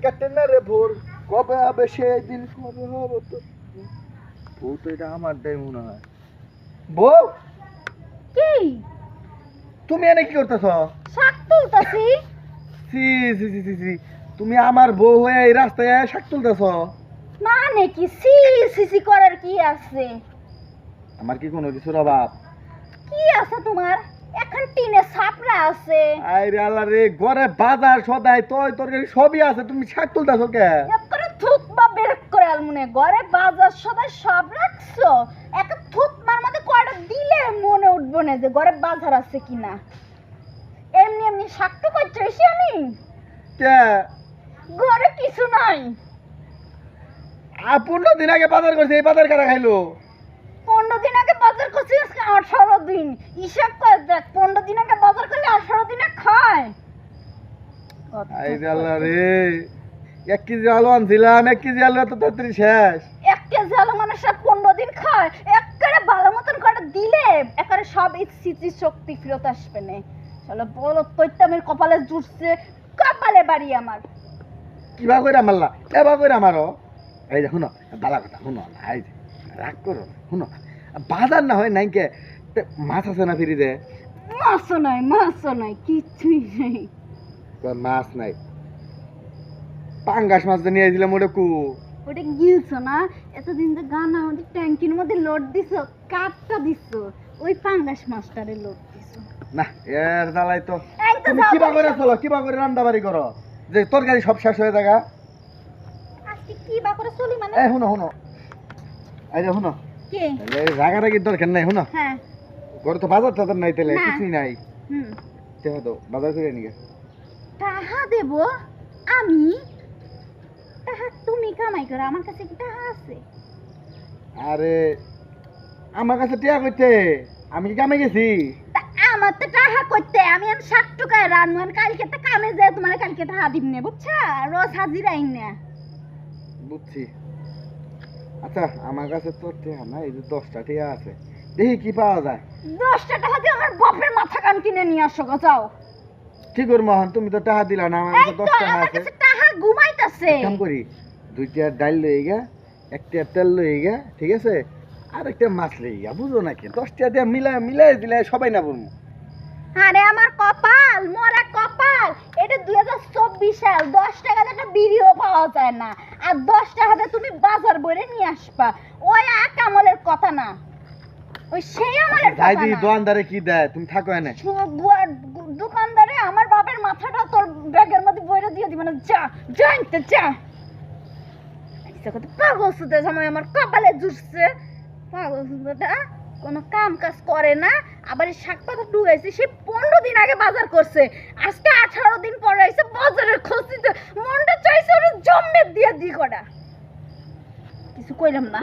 কাটে না রে ভোর, কবে হবে সেই দিন, কবে হবে তো বউ? তো এটা আমার দেয় মনে হয়। বউ, কি তুমি এনে কি করতেছ? শাক তুলতাছি। সি সি সি সি সি, তুমি আমার বউ হয়ে এই রাস্তায় শাক তুলতেছ? মানে কি সি সি সি করার কি আছে? আমার কি কোনো কিছুর অভাব? কি আছে তোমার? এখন টিনে ছাপড়া আছে। আরে আল্লাহ রে, ঘরে বাজার সদাই তরকারি সবই আছে, তুমি শাক তুলতেছ কে? একবারে থুত বা বের করে আলমুনে ঘরে বাজার সদাই সব রাখছো, একটা থুত মার মধ্যে কয়টা দিলে মনে উঠবো না যে ঘরে বাজার আছে কিনা। এমনি এমনি শাকটা করতেছি আমি, কে? ঘরে কিছু নাই। 15 দিন আগে বাজার করছে, এই বাজার কারা খাইলো? 15 দিন আগে বাজার করছি, আজকে 18 দিন। হিসাব করে দেখ, 15 দিন আগে বাজার করলে 18 দিনে খায়। আরে আল্লাহ রে, 1 কেজি আলু আনছিলাম, 1 কেজি আলু তো তাড়াতাড়ি শেষ। 1 কেজি আলু মানুষ 15 দিন খায়, একবারে ভালো মতন করে দিলে একবারে সব স্মৃতি শক্তি ফেরত আসবে না। চলো বলো, তৈতামের কপালে জুটছে, কপালে বাড়ি আমার। কিবা কইরা মারলা, এবা কইরা মারো। এই যে শুনো, বালা কথা শুনো, এই যে রাগ করো না, শুনো, বাজার না হয় নাই কে, মাছ আছে না ফিরিতে? মাছও নাই, কিছুই নাই। মাছ নাই, পাঙ্গাস মাছ নিয়ে আসছিলাম, ওটা কু? ওটা গিলছো না? এতদিন তো গান আমাদের ট্যাঙ্কির মধ্যে লোড দিছো, কাঠটা দিছো, ওই পাঙ্গাস মাছটারে লোড দিছো না। এর জ্বালাই তো এই তো তুমি কিবা করে চলো, কিবা করে রান্না বাড়ি করো যে তরকারি সব শেষ হয়ে যায়? আজকে কি বা করে চলি মানে? এই শুনো শুনো, এই যে শুনো, কে? এই রাগারাগির দরকার নাই, শুনো, হ্যাঁ। ঘরে তো বাজার টাজার নাই, তেলে না। কিছুই নাই। হুম। দেখো তো বাজার করে নিয়ে টাহা দেব আমি? টাহা তুমি কামাই করো, আমার কাছে কি টাহা আছে? আরে আমার কাছে টিয়া কইতে, আমি কি কামে গেছি? তা আমার তো টাহা করতে, আমি আর 60 টাকায় রান্নান, কালকে তো কামে যায়, তোমার কালকে টাহা দিব না, বুঝছা? রোজ হাজিরা আইন না। বুঝছি। আচ্ছা আমার কাছে তো টিয়া নাই, এই যে 10টা টিয়া আছে, দেখি কি পাওয়া যায়। 10টা টাকা দিয়ে আমার বাপের মাথা কান কিনে নিয়ে আসো গো, যাও। কি করবো এখন, তুমি তো টাকা দিলা না, আমার এই কাছে তো 10 টাকা আমার আছে। কাছে টাহা ঘুমাইতাছে। কাম করি, 2টা ডাল লই গা, 1টা তেল লই গা, ঠিক আছে, আর একটা মাছ লই গা, বুঝো নাকি? 10টা দিয়ে মিলাই দিলে সবাই না বলবো। আরে আমার কপাল, মরা কপাল। এটা 2024 সাল, 10 টাকাতে একটা বিড়িও পাওয়া যায় না, আর 10 টাকাতে তুমি বাজার বইরে নিয়ে আসবা। ওই কামলের কথা না, ওই সেই আমলের যাই কথা দি না। দোকানদারে কি দেয়, তুমি থাকো এনে। দোকানদারে আমার বাপের মাথাটা তোর ব্যাগের মধ্যে বইরে দিয়ে দিবে না, যা জানতে যা। পাগল সুদে সময় আমার কপালে জুটছে, পাগল সুদাটা কোনো কাম কাজ করে না, আবার এই শাক পাতা ডুবাইছে, সে 15 দিন আগে বাজার করছে, আজকে 18 দিন পরে আইছে বাজারের খসিতে, মনটা চাইছে ওর জম্মে দিয়ে দি কটা। কিছু কইলাম না।